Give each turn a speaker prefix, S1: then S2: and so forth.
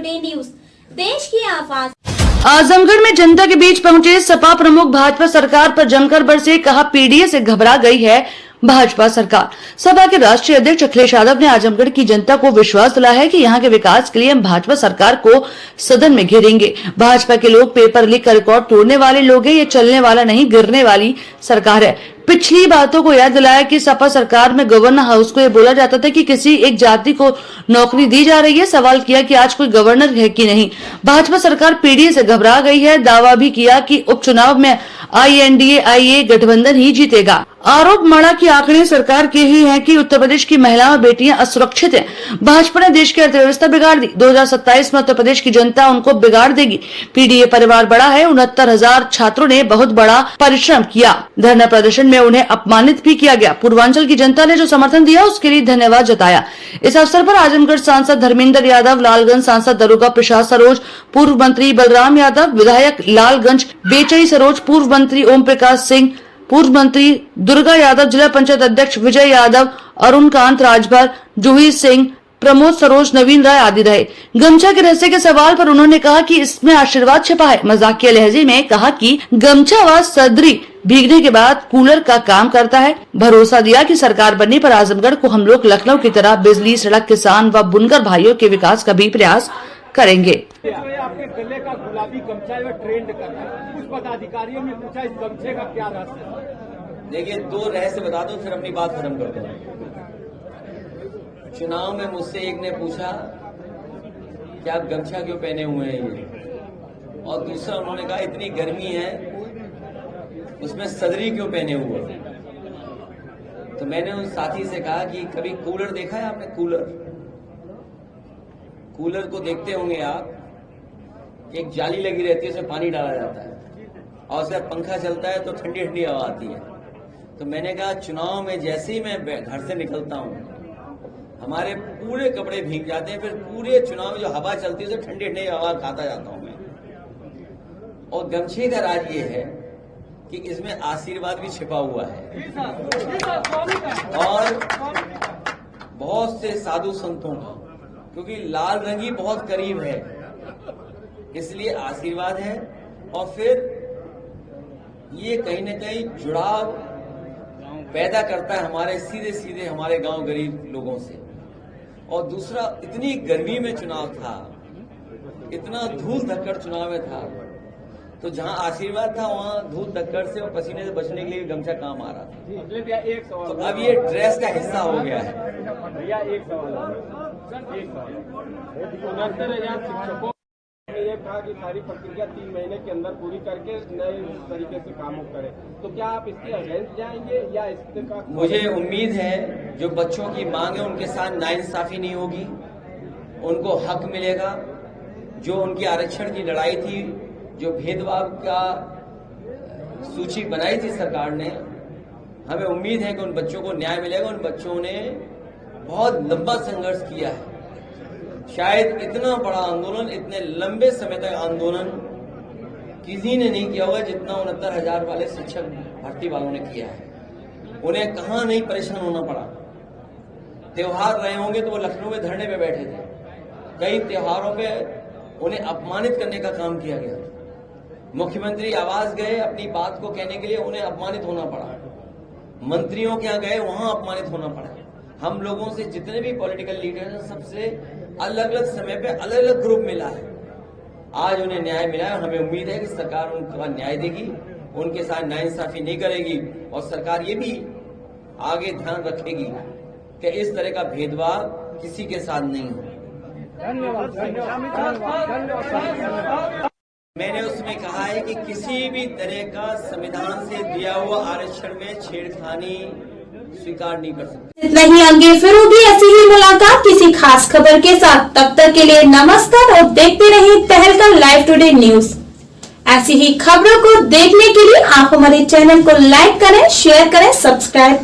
S1: Today news, देश की आवाज।
S2: आजमगढ़ में जनता के बीच पहुंचे सपा प्रमुख भाजपा सरकार पर जमकर बरसे, कहा पीडीए से घबरा गई है भाजपा सरकार। सपा के राष्ट्रीय अध्यक्ष अखिलेश यादव ने आजमगढ़ की जनता को विश्वास दिलाया है कि यहां के विकास के लिए हम भाजपा सरकार को सदन में घेरेंगे। भाजपा के लोग पेपर लिख कर रिकॉर्ड तोड़ने वाले लोग हैं, ये चलने वाला नहीं गिरने वाली सरकार है। पिछली बातों को याद दिलाया कि सपा सरकार में गवर्नर हाउस को ये बोला जाता था कि किसी एक जाति को नौकरी दी जा रही है। सवाल किया कि आज कोई गवर्नर है कि नहीं। भाजपा सरकार पीडीए से घबरा गई है। दावा भी किया कि उपचुनाव में INDA गठबंधन ही जीतेगा। आरोप मड़ा कि आंकड़े सरकार के ही हैं कि उत्तर प्रदेश की महिलाएं और बेटियां असुरक्षित हैं। भाजपा ने देश की अर्थव्यवस्था बिगाड़ दी। 2027 में उत्तर प्रदेश की जनता उनको बिगाड़ देगी। पीडीए परिवार बड़ा है। 69,000 छात्रों ने बहुत बड़ा परिश्रम किया। धरना प्रदर्शन में उन्हें अपमानित भी किया गया। पूर्वांचल की जनता ने जो समर्थन दिया उसके लिए धन्यवाद जताया। इस अवसर पर आजमगढ़ सांसद धर्मेंद्र यादव, लालगंज सांसद दरोगा प्रसाद सरोज, पूर्व मंत्री बलराम यादव, विधायक लालगंज बेचई सरोज, पूर्व मंत्री ओम प्रकाश सिंह, पूर्व मंत्री दुर्गा यादव, जिला पंचायत अध्यक्ष विजय यादव, अरुण कांत राजभर, जूही सिंह, प्रमोद सरोज, नवीन राय आदि रहे। गमछा के रहस्य के सवाल पर उन्होंने कहा कि इसमें आशीर्वाद छिपा है। मजाकिया लहजे में कहा कि गमछा व सदरी भीगने के बाद कूलर का काम करता है। भरोसा दिया कि सरकार बनने पर आजमगढ़ को हम लोग लखनऊ की तरह बिजली, सड़क, किसान व बुनकर भाइयों के विकास का भी प्रयास करेंगे।
S3: आपके गले का गुलाबी गमछा ट्रेंड कर रहा है। कुछ पदाधिकारियों ने पूछा इस गमछे का क्या रहस्य है।
S4: देखिए, 2 रहस्य बता दो फिर अपनी बात खत्म कर दो। चुनाव में मुझसे एक ने पूछा कि आप गमछा क्यों पहने हुए हैं ये, और दूसरा उन्होंने कहा इतनी गर्मी है उसमें सदरी क्यों पहने हुए। तो मैंने उन साथी से कहा कि कभी कूलर देखा है आपने? कूलर को देखते होंगे आप, एक जाली लगी रहती है, उसमें पानी डाला जाता है और उसका पंखा चलता है तो ठंडी ठंडी हवा आती है। तो मैंने कहा चुनाव में जैसे ही मैं घर से निकलता हूँ हमारे पूरे कपड़े भीग जाते हैं, फिर पूरे चुनाव में जो हवा चलती है तो ठंडी ठंडी हवा खाता जाता हूँ मैं। और गमछे का राज ये है कि इसमें आशीर्वाद भी छिपा हुआ है और बहुत से साधु संतों का, क्योंकि लाल रंग ही बहुत करीब है इसलिए आशीर्वाद है। और फिर ये कहीं न कहीं जुड़ाव पैदा करता है हमारे सीधे सीधे हमारे गांव गरीब लोगों से। और दूसरा, इतनी गर्मी में चुनाव था, इतना धूल धक्कड़ चुनाव में था, तो जहां आशीर्वाद था वहां धूल धक्कड़ से और पसीने से बचने के लिए गमछा काम आ रहा था। तो अब ये ड्रेस का हिस्सा हो गया है।
S3: भैया एक सवाल, 69,000 शिक्षकों ने ये कहा कि सारी प्रक्रिया 3 महीने के अंदर पूरी करके नए तरीके से कामों करें, तो क्या आप इसके अगेंस्ट जाएंगे या इसके का?
S4: मुझे उम्मीद है जो बच्चों की मांग है उनके साथ नाइंसाफी नहीं होगी, उनको हक मिलेगा। जो उनकी आरक्षण की लड़ाई थी, जो भेदभाव का सूची बनाई थी सरकार ने, हमें उम्मीद है कि उन बच्चों को न्याय मिलेगा। उन बच्चों ने बहुत लंबा संघर्ष किया है। शायद इतना बड़ा आंदोलन, इतने लंबे समय तक आंदोलन किसी ने नहीं किया होगा जितना 69,000 वाले शिक्षक भर्ती वालों ने किया है। उन्हें कहाँ नहीं परेशान होना पड़ा। त्योहार रहे होंगे तो वो लखनऊ में धरने पे बैठे थे। कई त्योहारों पे उन्हें अपमानित करने का काम किया गया। मुख्यमंत्री आवास गए अपनी बात को कहने के लिए, उन्हें अपमानित होना पड़ा। मंत्रियों के यहाँ गए, वहां अपमानित होना पड़ा। हम लोगों से जितने भी पॉलिटिकल लीडर हैं सबसे अलग अलग समय पे अलग अलग ग्रुप मिला है। आज उन्हें न्याय मिला है और हमें उम्मीद है कि सरकार उनका न्याय देगी, उनके साथ नाइंसाफी नहीं करेगी और सरकार ये भी आगे ध्यान रखेगी कि इस तरह का भेदभाव किसी के साथ नहीं हो। मैंने उसमें कहा है कि किसी भी तरह का संविधान से दिया हुआ आरक्षण में छेड़खानी स्वीकार नहीं कर सकते।
S1: नहीं, आगे फिर होगी ऐसी ही मुलाकात किसी खास खबर के साथ। तब तक के लिए नमस्कार और देखते रहिए तहलका लाइव टुडे न्यूज। ऐसी ही खबरों को देखने के लिए आप हमारे चैनल को लाइक करें, शेयर करें, सब्सक्राइब करें।